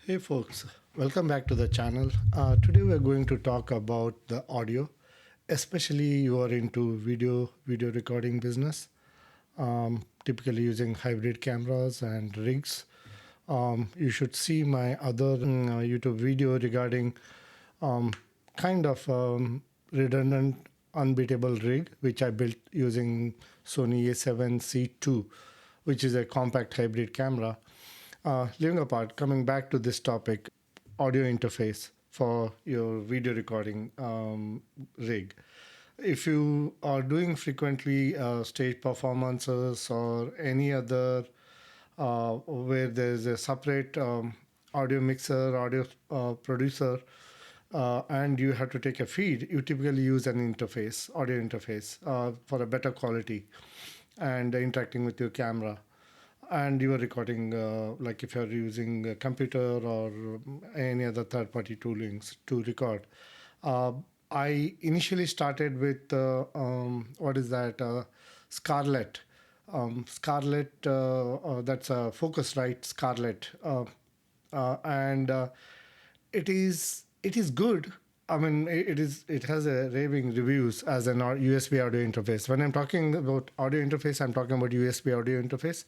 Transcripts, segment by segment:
Hey folks, welcome back to the channel. Today we're going to talk about the audio, especially you are into video recording business, typically using hybrid cameras and rigs. You should see my other YouTube video regarding um, kind of redundant unbeatable rig which I built using Sony A7C2, which is a compact hybrid camera. Leaving apart, coming back to this topic, audio interface for your video recording rig. If you are doing frequently stage performances or any other where there's a separate audio mixer, audio producer, and you have to take a feed, you typically use an interface, audio interface, for a better quality and interacting with your camera. And you are recording, like if you're using a computer or any other third-party toolings to record. Uh, I initially started with what is that? Scarlett. Scarlett, that's a Focusrite Scarlett, and it is good. I mean, it has a raving reviews as an USB audio interface. When I'm talking about audio interface, I'm talking about USB audio interface.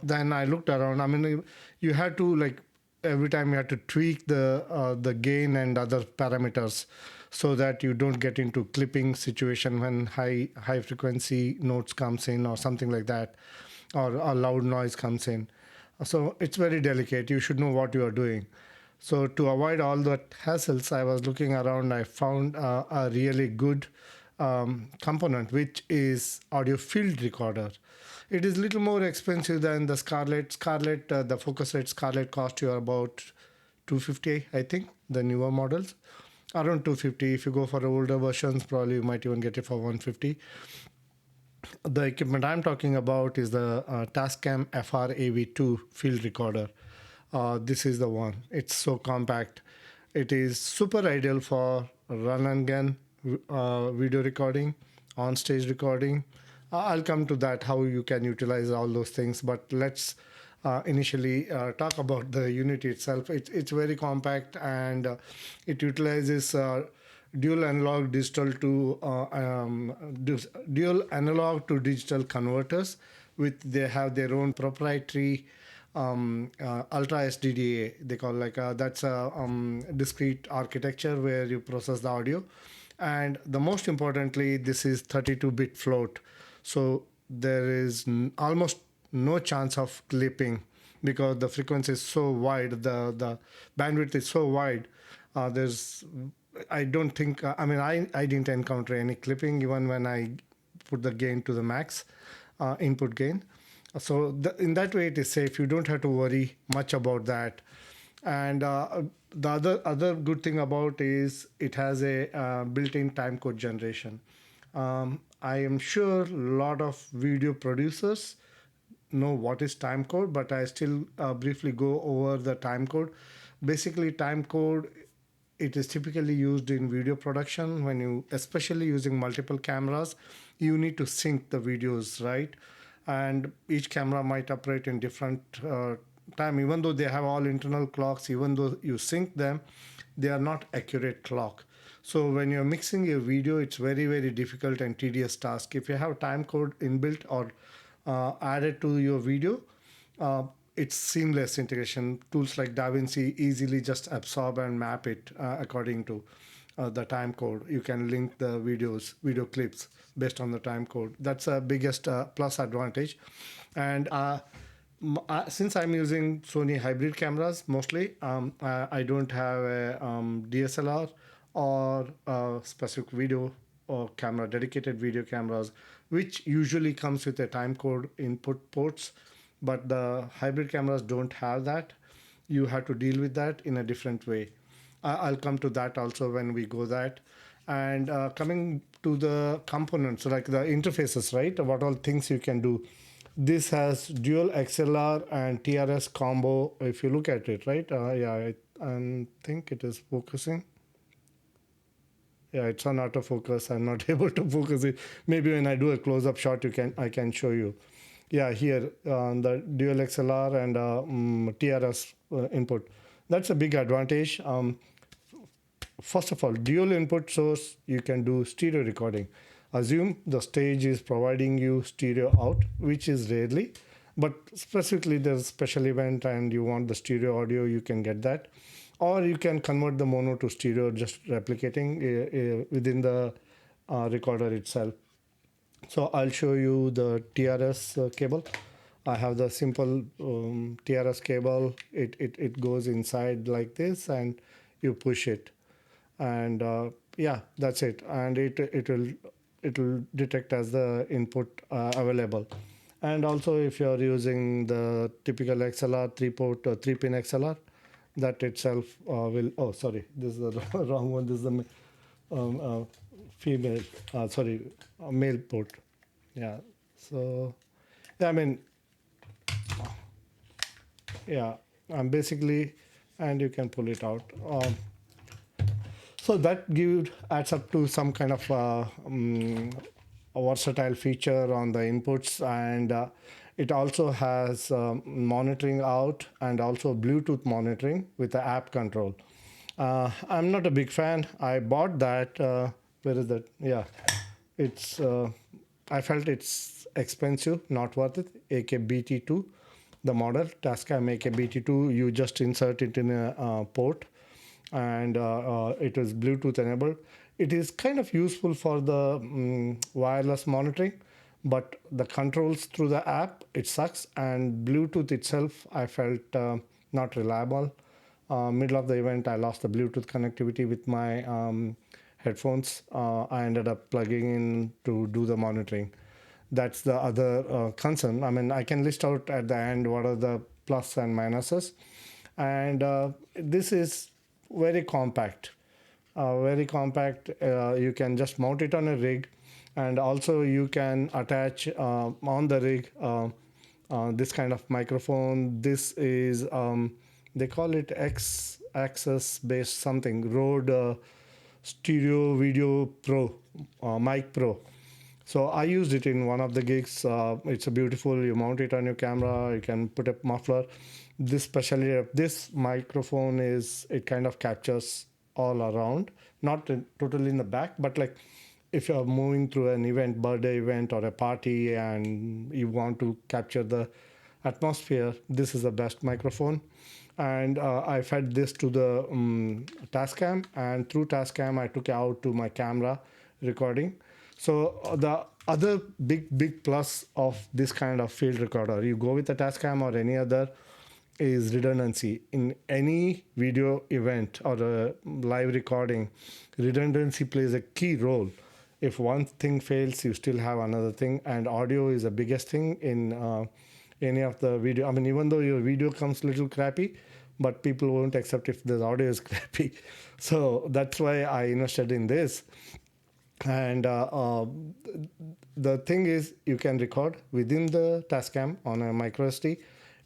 Then I looked around. I mean, you had to like every time you had to tweak the gain and other parameters so that you don't get into clipping situation when high frequency notes comes in or something like that, or a loud noise comes in. So it's very delicate. You should know what you are doing. So to avoid all that hassles, I was looking around. I found a really good component, which is audio field recorder. It is a little more expensive than the Scarlett. The Focusrite Scarlett cost you about 250, I think, the newer models. Around 250. If you go for older versions, probably you might even get it for 150. The equipment I'm talking about is the Tascam FR-AV2 field recorder. This is the one. It's so compact. It is super ideal for run and gun video recording, on stage recording. I'll come to that, how you can utilize all those things. But let's initially talk about the unit itself. It's very compact, and it utilizes dual analog digital to dual analog to digital converters. They have their own proprietary Ultra-HDDA. They call that's a discrete architecture where you process the audio, and the most importantly, this is 32-bit float. So there is almost no chance of clipping because the frequency is so wide, the bandwidth is so wide. There's I don't think I didn't encounter any clipping even when I put the gain to the max, input gain. So in that way it is safe. You don't have to worry much about that. And the other good thing about is it has a built-in timecode generation. I am sure a lot of video producers know what is timecode, but I still briefly go over the timecode. Basically, timecode, it is typically used in video production when you, especially using multiple cameras, you need to sync the videos, right? And each camera might operate in different time. Even though they have all internal clocks, even though you sync them, they are not accurate clock. So when you're mixing a video, it's very, very difficult and tedious task. If you have time code inbuilt or added to your video, it's seamless integration. Tools like DaVinci easily just absorb and map it according to the time code. You can link the video clips based on the time code. That's the biggest plus advantage. And since I'm using Sony hybrid cameras mostly, I don't have a DSLR or specific video or camera, dedicated video cameras, which usually comes with a time code input ports. But the hybrid cameras don't have that. You have to deal with that in a different way. I'll come to that also when we go that. And coming to the components, like the interfaces, right? What all things you can do. This has dual XLR and TRS combo. If you look at it, right? I think it is focusing. Yeah, it's on autofocus. I'm not able to focus it. Maybe when I do a close-up shot, I can show you. Yeah, here the dual XLR and TRS input. That's a big advantage. First of all, dual input source, you can do stereo recording. Assume the stage is providing you stereo out, which is rarely, but specifically there's a special event and you want the stereo audio, you can get that. Or you can convert the mono to stereo, just replicating within the recorder itself. So I'll show you the TRS cable. I have the simple TRS cable. It goes inside like this and you push it. And yeah, that's it. And it will detect as the input available. And also if you're using the typical XLR 3-port or 3-pin XLR, that itself will, oh sorry, this is the wrong one. This is the female, sorry, male port. Yeah. So, yeah, I mean, yeah, basically, and you can pull it out. So that adds up to some kind of a versatile feature on the inputs, and it also has monitoring out and also Bluetooth monitoring with the app control. I'm not a big fan. I bought that. Where is that? Yeah, it's. I felt it's expensive, not worth it. AK-BT2, the model Tascam AK-BT2. You just insert it in a port, and it is Bluetooth enabled. It is kind of useful for the wireless monitoring, but the controls through the app, it sucks. And Bluetooth itself, I felt not reliable. Middle of the event, I lost the Bluetooth connectivity with my headphones. I ended up plugging in to do the monitoring. That's the other concern. I mean, I can list out at the end what are the plus and minuses. And this is very compact. Very compact. You can just mount it on a rig, and also you can attach on the rig this kind of microphone. This is they call it X-axis based something, Rode Stereo Video Pro, Mic Pro. So I used it in one of the gigs. It's a beautiful. You mount it on your camera. You can put a muffler. This specialty, this microphone is, it kind of captures all around, not totally in the back, but like if you're moving through an event, birthday event or a party, and you want to capture the atmosphere, this is the best microphone. And I fed this to the Tascam, and through Tascam I took it out to my camera recording. So the other big plus of this kind of field recorder, you go with the Tascam or any other, is redundancy. In any video event or a live recording, redundancy plays a key role. If one thing fails, you still have another thing, and audio is the biggest thing in any of the video. I mean, even though your video comes a little crappy, but people won't accept if the audio is crappy. So that's why I invested in this. And the thing is, you can record within the Tascam on a micro SD.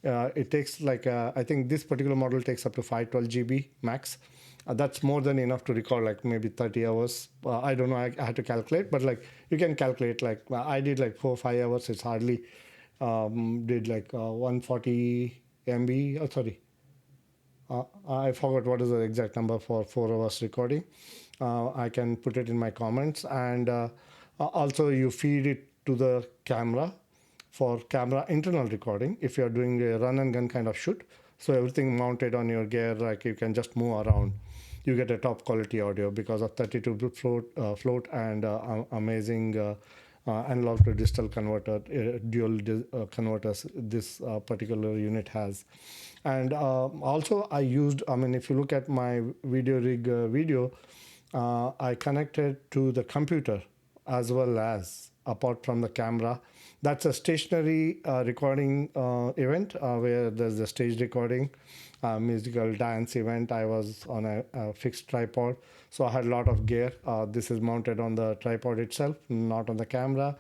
It takes like, I think this particular model takes up to 512 GB max. That's more than enough to record like maybe 30 hours. I don't know, I had to calculate, but like you can calculate, like I did like 4 or 5 hours. It's hardly did like 140 MB. Oh, sorry. I forgot what is the exact number for 4 hours recording. I can put it in my comments. And also you feed it to the camera for camera internal recording if you're doing a run and gun kind of shoot. So everything mounted on your gear, like you can just move around. You get a top quality audio because of 32-bit float and amazing analog to digital converter, dual converters this particular unit has. And also I used, I mean, if you look at my video rig video, I connected to the computer as well as apart from the camera. That's a stationary recording event where there's a stage recording, musical dance event. I was on a fixed tripod, so I had a lot of gear. This is mounted on the tripod itself, not on the camera.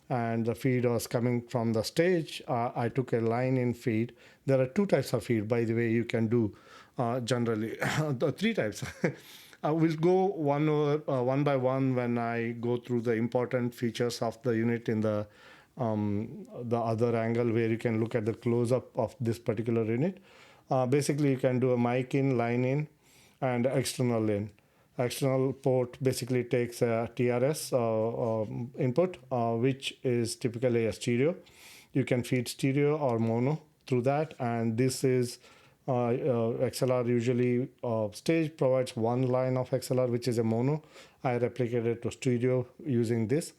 And the feed was coming from the stage. I took a line in feed. There are 2 types of feed, by the way, you can do generally. 3 types. We'll go one by one when I go through the important features of the unit in the the other angle where you can look at the close-up of this particular unit. Basically, you can do a mic in, line in, and external in. External port basically takes a TRS input, which is typically a stereo. You can feed stereo or mono through that, and this is XLR. Usually stage provides one line of XLR, which is a mono. I replicated to stereo using this.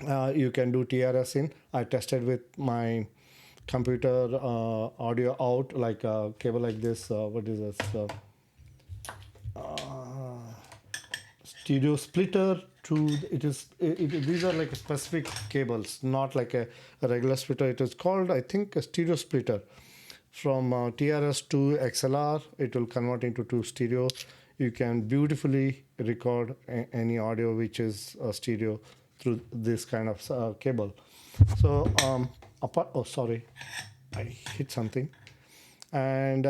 You can do TRS in. I tested with my computer audio out, like a cable like this. What is this? Stereo splitter to these are like specific cables, not like a regular splitter. It is called, I think, a stereo splitter. From TRS to XLR, it will convert into to stereo. You can beautifully record any audio which is stereo through this kind of cable. So oh sorry, I hit something. And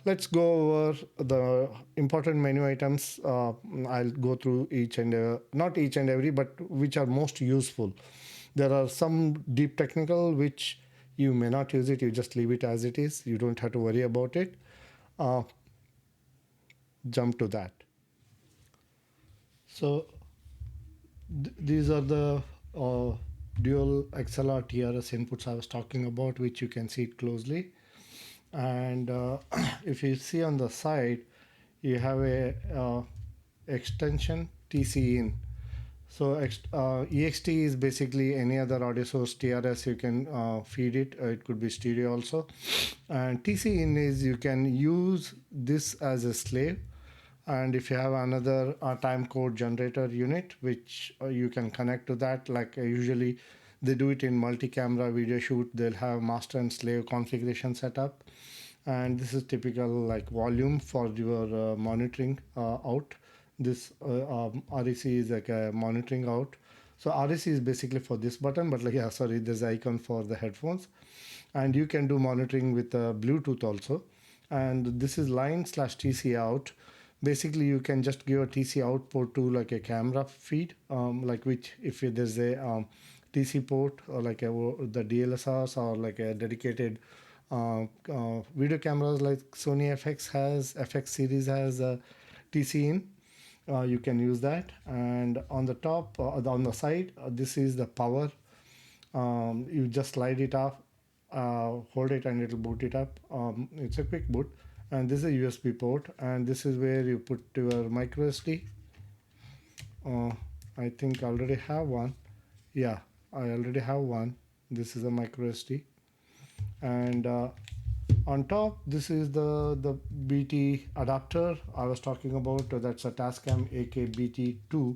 let's go over the important menu items. I'll go through each and not each and every, but which are most useful. There are some deep technical which you may not use it. You just leave it as it is. You don't have to worry about it. Jump to that. So these are the dual XLR TRS inputs I was talking about, which you can see it closely. And if you see on the side, you have a extension TC in. So EXT is basically any other audio source. TRS, you can feed it. It could be stereo also. And TC in is you can use this as a slave. And if you have another timecode generator unit, which you can connect to that, like usually they do it in multi-camera video shoot, they'll have master and slave configuration setup. And this is typical like volume for your monitoring out. This REC is like a monitoring out. So REC is basically for this button, but like, yeah, sorry, there's an icon for the headphones. And you can do monitoring with Bluetooth also. And this is line/TC out. Basically, you can just give a TC output to like a camera feed, like which if there's a TC port or like the DLSRs or like a dedicated video cameras like Sony FX series has TC in. You can use that. And on the top, on the side, this is the power. You just slide it off, hold it, and it'll boot it up. It's a quick boot. And this is a USB port, and this is where you put your micro SD. I think I already have one. Yeah, I already have one. This is a micro SD. And on top, this is the BT adapter I was talking about. That's a Tascam AK-BT2,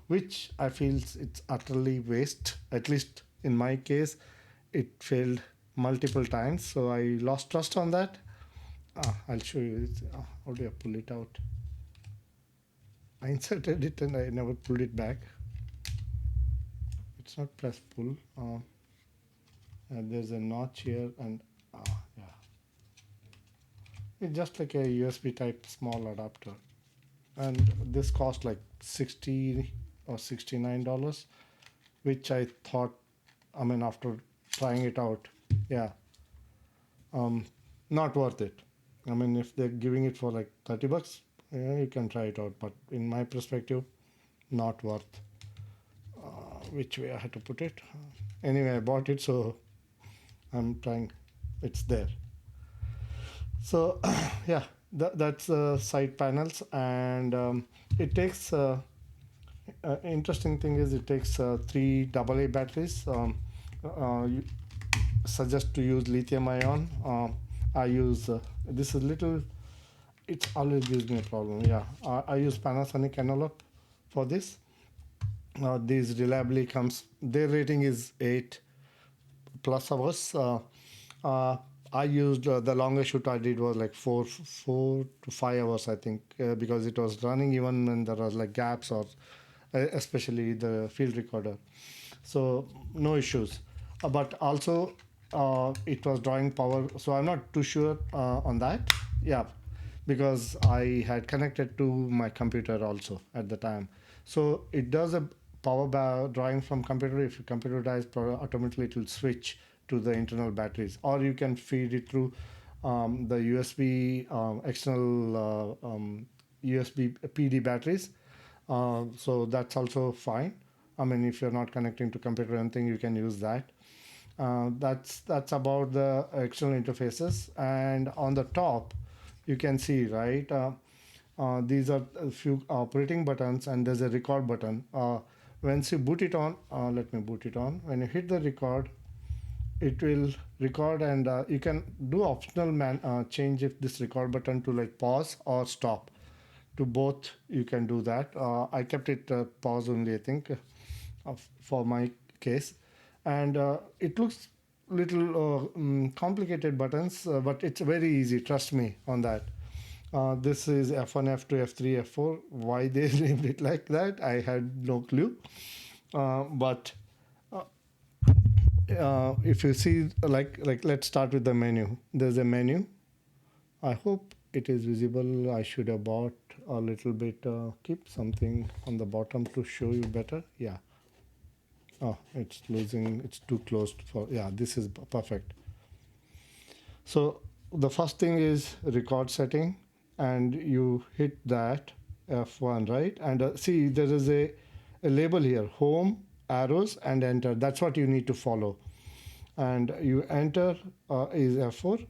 which I feel it's utterly waste. At least in my case, it failed multiple times. So I lost trust on that. I'll show you. How do I pull it out? I inserted it and I never pulled it back. It's not press pull. And there's a notch here, and yeah, it's just like a USB type small adapter. And this cost like $60 or $69, which I thought, I mean, after trying it out, yeah, not worth it. I mean, if they're giving it for like $30, yeah, you can try it out. But in my perspective, not worth. Which way I had to put it? Anyway, I bought it, so I'm trying. It's there. So yeah, that's side panels, and it takes. Interesting thing is it takes 3 AA batteries. You suggest to use lithium ion. I use this is little. It always gives me a problem. Yeah, I use Panasonic Envelope for this. These reliably comes. Their rating is 8+ hours. I used the longest shoot I did was like 4 to 5 hours, I think, because it was running even when there was like gaps or especially the field recorder. So no issues. But also it was drawing power, so I'm not too sure on that. Yeah, because I had connected to my computer also at the time. So it does a drawing from computer. If your computer dies, automatically it will switch to the internal batteries, or you can feed it through the USB external USB PD batteries. So that's also fine. I mean, if you're not connecting to computer or anything, you can use that. That's about the external interfaces. And on the top, you can see, right, these are a few operating buttons, and there's a record button. Once you boot it on, let me boot it on. When you hit the record, it will record, and you can do optional change if this record button to like pause or stop. To both, you can do that. I kept it pause only, I think, for my case. And it looks little complicated buttons, but it's very easy, trust me on that. This is F1, F2, F3, F4. Why they named it like that, I had no clue. But if you see, like let's start with the menu. There's a menu. I hope it is visible. I should have bought a little bit, keep something on the bottom to show you better. Yeah. Oh, it's losing, it's too closed for, yeah, this is perfect. So the first thing is record setting, and you hit that F1, right? And see, there is a label here, home, arrows, and enter. That's what you need to follow. And you enter is F4.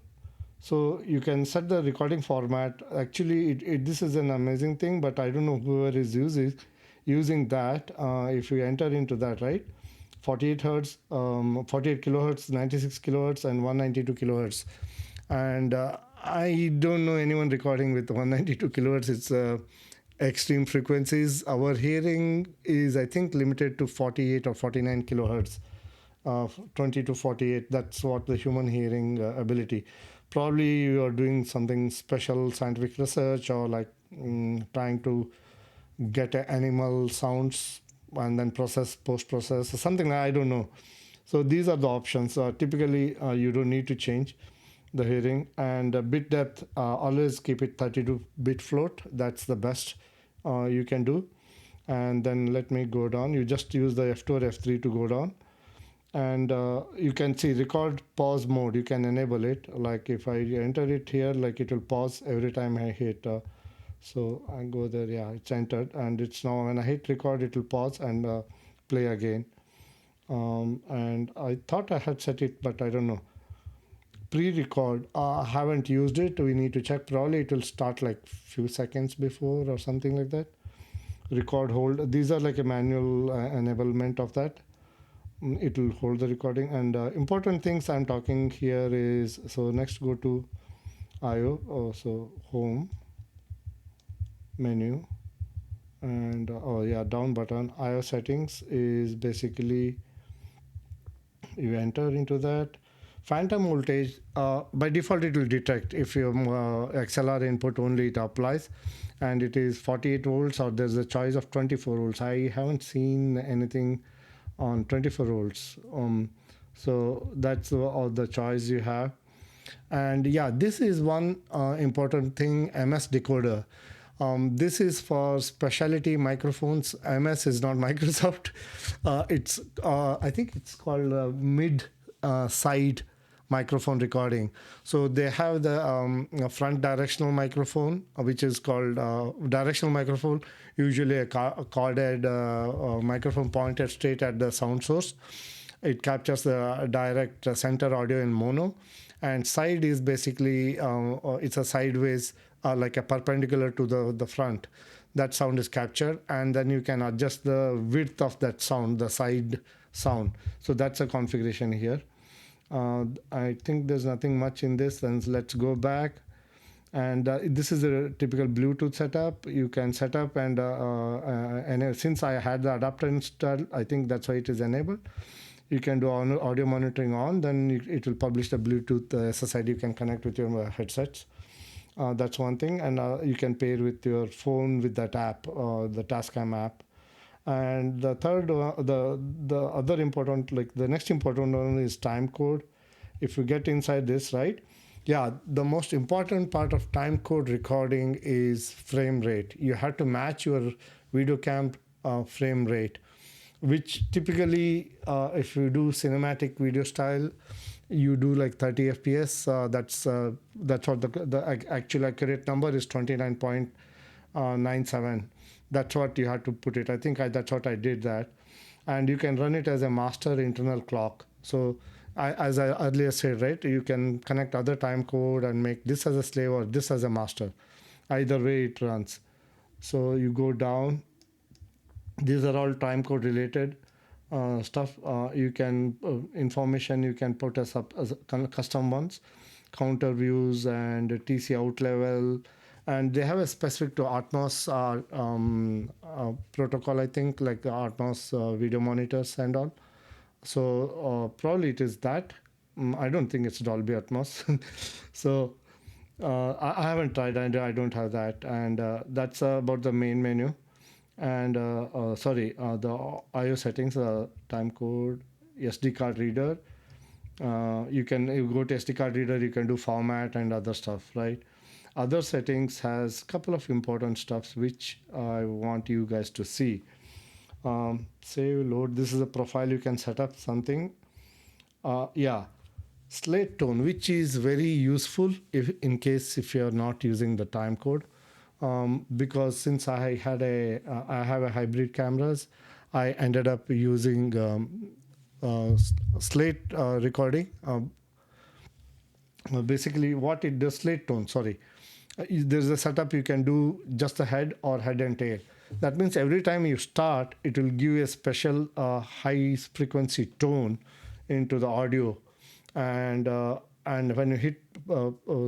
So you can set the recording format. Actually, this is an amazing thing, but I don't know whoever is using that. If you enter into that, right? 48 hertz, 48 kilohertz, 96 kilohertz, and 192 kilohertz. And I don't know anyone recording with 192 kilohertz. It's extreme frequencies. Our hearing is, I think, limited to 48 or 49 kilohertz. 20 to 48, that's what the human hearing ability. Probably you are doing something special scientific research, or like trying to get animal sounds and then post-process, something I don't know. So these are the options. Typically, you don't need to change the hearing. And bit depth, always keep it 32-bit float. That's the best you can do. And then let me go down. You just use the F2 or F3 to go down. And you can see record pause mode. You can enable it. Like if I enter it here, like it will pause every time I hit. So I go there, yeah, it's entered, and it's now when I hit record, it will pause and play again. And I thought I had set it, but I don't know. Pre-record, I haven't used it. We need to check. Probably it will start like few seconds before or something like that. Record, hold. These are like a manual enablement of that. It will hold the recording. And important things I'm talking here is, so next go to IO, so home, menu, and oh yeah, down button. IO settings is basically, you enter into that. Phantom voltage, by default it will detect. If you XLR input only, it applies, and it is 48 volts, or there's a choice of 24 volts. I haven't seen anything on 24 volts. So that's all the choice you have. And yeah, this is one important thing, MS decoder. This is for specialty microphones. MS is not Microsoft. It's I think it's called mid side microphone recording. So they have the front directional microphone, which is called directional microphone, usually a corded microphone pointed straight at the sound source. It captures the direct center audio in mono. And side is basically, it's a sideways, like a perpendicular to the front. That sound is captured, and then you can adjust the width of that sound, the side sound. So that's a configuration here. I think there's nothing much in this, and let's go back. And this is a typical Bluetooth setup. You can set up, and since I had the adapter installed, I think that's why it is enabled. You can do audio monitoring on, then it will publish the Bluetooth SSID. You can connect with your headsets. That's one thing, and you can pair with your phone with that app, the Tascam app. And the third, the other important, like the next important one is timecode. If you get inside this, right? Yeah, the most important part of timecode recording is frame rate. You have to match your video cam frame rate. which typically, if you do cinematic video style, you do like 30 fps. That's what the actual accurate number is, 29.97. That's what you have to put it. I think that's what I did that. And you can run it as a master internal clock. So as I earlier said, right, you can connect other time code and make this as a slave or this as a master. Either way it runs. So you go down. These are all time code related stuff. You can information you can put as custom ones, counter views and TC out level, and they have a specific to Atmos protocol. I think like the Atmos video monitors and all. So probably it is that. I don't think it's Dolby Atmos. So I haven't tried, and I don't have that. And that's about the main menu. And the IO settings, time code, SD card reader. You go to SD card reader, you can do format and other stuff, right? Other settings has a couple of important stuffs which I want you guys to see. Save, load. This is a profile you can set up something. Slate tone, which is very useful if you're not using the time code. Because since I have a hybrid cameras, I ended up using slate recording. Basically, what it does, slate tone. Sorry, there's a setup you can do just the head or head and tail. That means every time you start, it will give you a special high frequency tone into the audio, and when you hit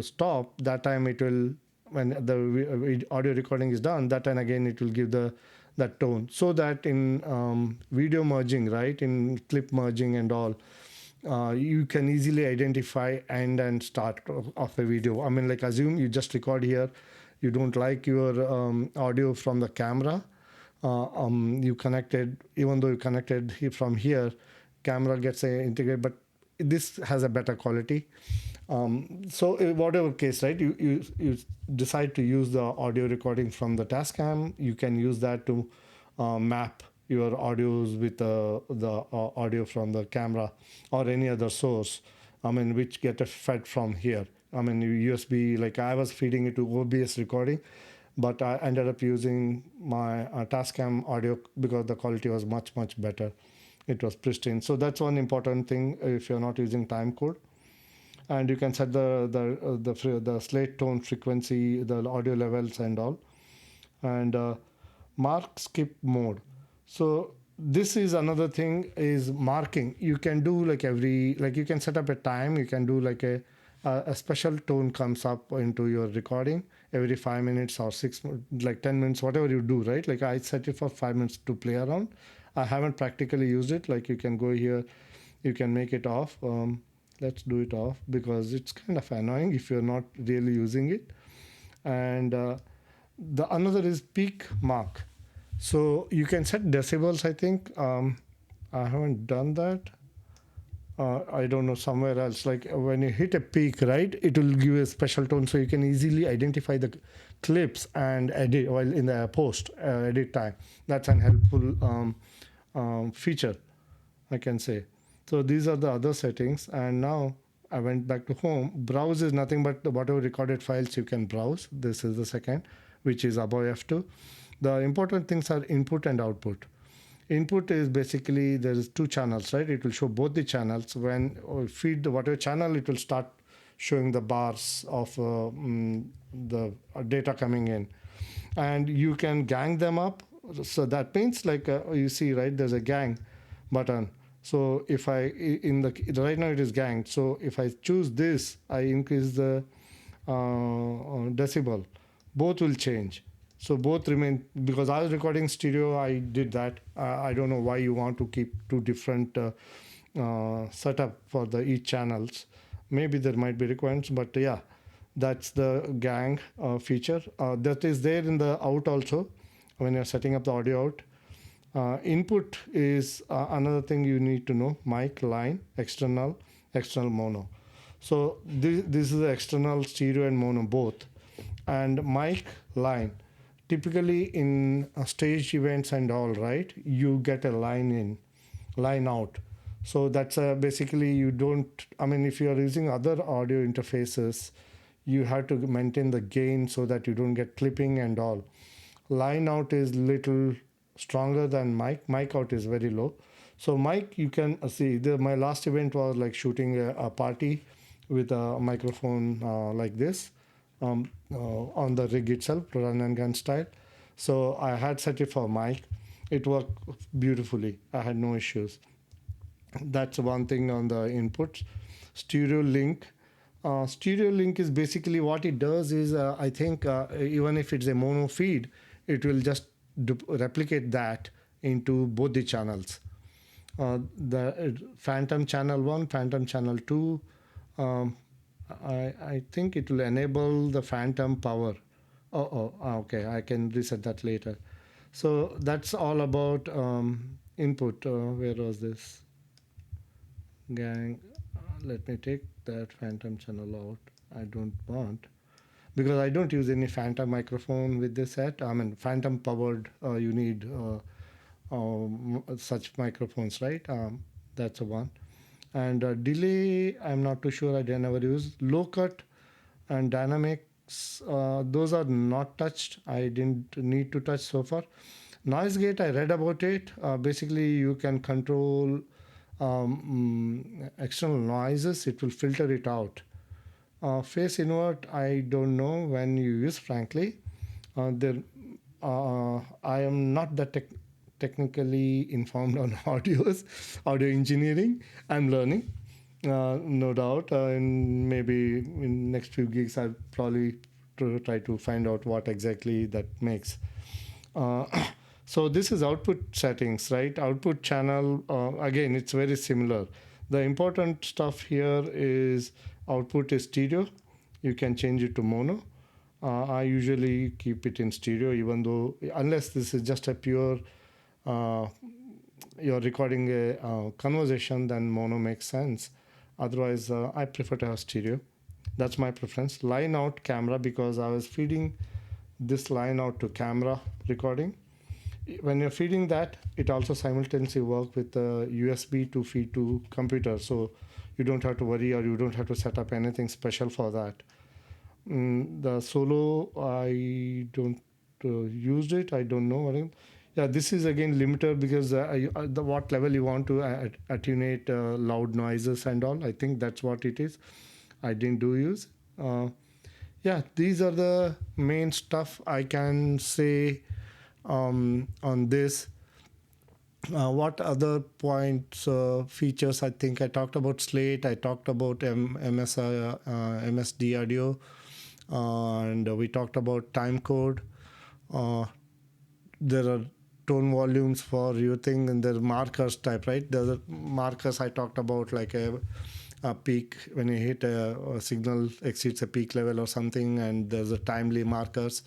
stop, that time it will, when the audio recording is done, that time again it will give that tone, so that in video merging, right, in clip merging and all, you can easily identify end and start of a video. I mean, like, assume you just record here, you don't like your audio from the camera, you connected, even though you connected from here, camera gets integrated, but this has a better quality. So in whatever case, right, you decide to use the audio recording from the Tascam, you can use that to map your audios with the audio from the camera or any other source, I mean, which get fed from here. I mean, USB, like I was feeding it to OBS recording, but I ended up using my Tascam audio because the quality was much, much better. It was pristine. So that's one important thing if you're not using time code. And you can set the slate tone frequency, the audio levels and all. And mark skip mode. So this is another thing, is marking. You can do like you can set up a time, you can do like a special tone comes up into your recording every 5 minutes or 6, like 10 minutes, whatever you do, right? Like I set it for 5 minutes to play around. I haven't practically used it. Like you can go here, you can make it off. Let's do it off because it's kind of annoying if you're not really using it. And the another is peak mark. So you can set decibels, I think. I haven't done that. I don't know, somewhere else. Like when you hit a peak, right, it will give you a special tone, so you can easily identify the clips and edit while in the post edit time. That's an helpful feature, I can say. So these are the other settings. And now I went back to home. Browse is nothing but whatever recorded files you can browse. This is the second, which is above F2. The important things are input and output. Input is basically, there is 2 channels, right? It will show both the channels. When feed whatever channel, it will start showing the bars of the data coming in. And you can gang them up. So that means like you see, right, there's a gang button. So if right now it is ganged. So if I choose this, I increase the decibel. Both will change. So both remain, because I was recording stereo, I did that. I don't know why you want to keep 2 different setup for each channels. Maybe there might be requirements, but yeah, that's the gang feature. That is there in the out also when you're setting up the audio out. Input is another thing you need to know. Mic, line, external mono. So this is the external stereo and mono both. And mic, line. typically in staged events and all, right, you get a line out. So that's basically you don't, I mean, if you are using other audio interfaces, you have to maintain the gain so that you don't get clipping and all. Line out is little stronger than mic out is very low. So mic, you can see my last event was like shooting a party with a microphone like this on the rig itself, run and gun style. So I had set it for mic. It worked beautifully. I had no issues. That's one thing on the inputs. Stereo link. Stereo link is basically what it does is, I think, even if it's a mono feed, it will just replicate that into both the channels. The Phantom channel 1, Phantom channel 2, I think it will enable the Phantom power. Okay, I can reset that later. So that's all about input. Where was this? Gang, let me take that Phantom channel out. I don't want, because I don't use any Phantom microphone with this set. I mean, Phantom powered, you need such microphones, right? That's a one. And delay, I'm not too sure. I never use low cut and dynamics. Those are not touched. I didn't need to touch so far. Noise gate, I read about it. Basically, you can control external noises. It will filter it out. Phase invert, I don't know when you use, frankly. I am not that technically informed on audio engineering. I'm learning, no doubt. And maybe in next few gigs, I'll probably try to find out what exactly that makes. So this is output settings, right? Output channel, again, it's very similar. The important stuff here is output is stereo. You can change it to mono. I usually keep it in stereo, even though, unless this is just a pure, you're recording a conversation, then mono makes sense. Otherwise, I prefer to have stereo. That's my preference. Line out camera, because I was feeding this line out to camera recording. When you're feeding that, it also simultaneously works with the USB to feed to computer. So you don't have to worry, or you don't have to set up anything special for that. The solo, I don't used it. I don't know. Yeah, this is again limiter, because what level you want to attenuate loud noises and all. I think that's what it is. I didn't use. Yeah, these are the main stuff I can say on this. What other points, features? I think I talked about Slate. I talked about MSD audio, and we talked about Timecode. There are tone volumes for your thing, and there's markers type, right? There's a markers I talked about, like a peak, when you hit a signal exceeds a peak level or something, and there's a timely markers.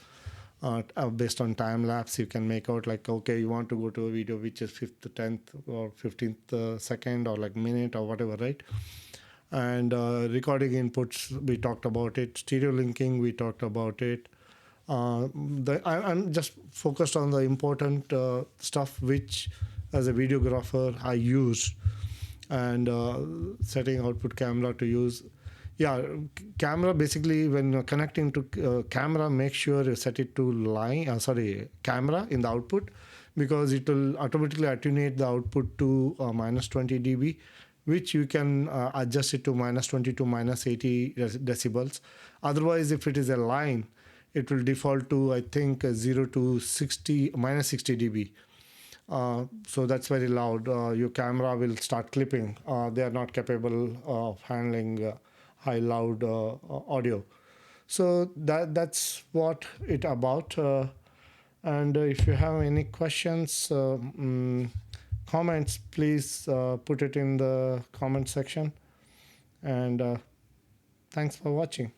Based on time lapse, you can make out like, okay, you want to go to a video which is 5th, 10th, or 15th second, or like minute or whatever, right? And recording inputs, we talked about it. Stereo linking, we talked about it. I'm just focused on the important stuff which, as a videographer, I use, and setting output camera to use. Yeah, camera, basically when you're connecting to camera, make sure you set it to camera in the output, because it will automatically attenuate the output to minus 20 dB, which you can adjust it to minus 20 to minus 80 decibels. Otherwise, if it is a line, it will default to, I think, 0 to 60, minus 60 dB. So that's very loud. Your camera will start clipping. They are not capable of handling high loud audio. So that's what it about. And if you have any questions, comments, please put it in the comment section. And thanks for watching.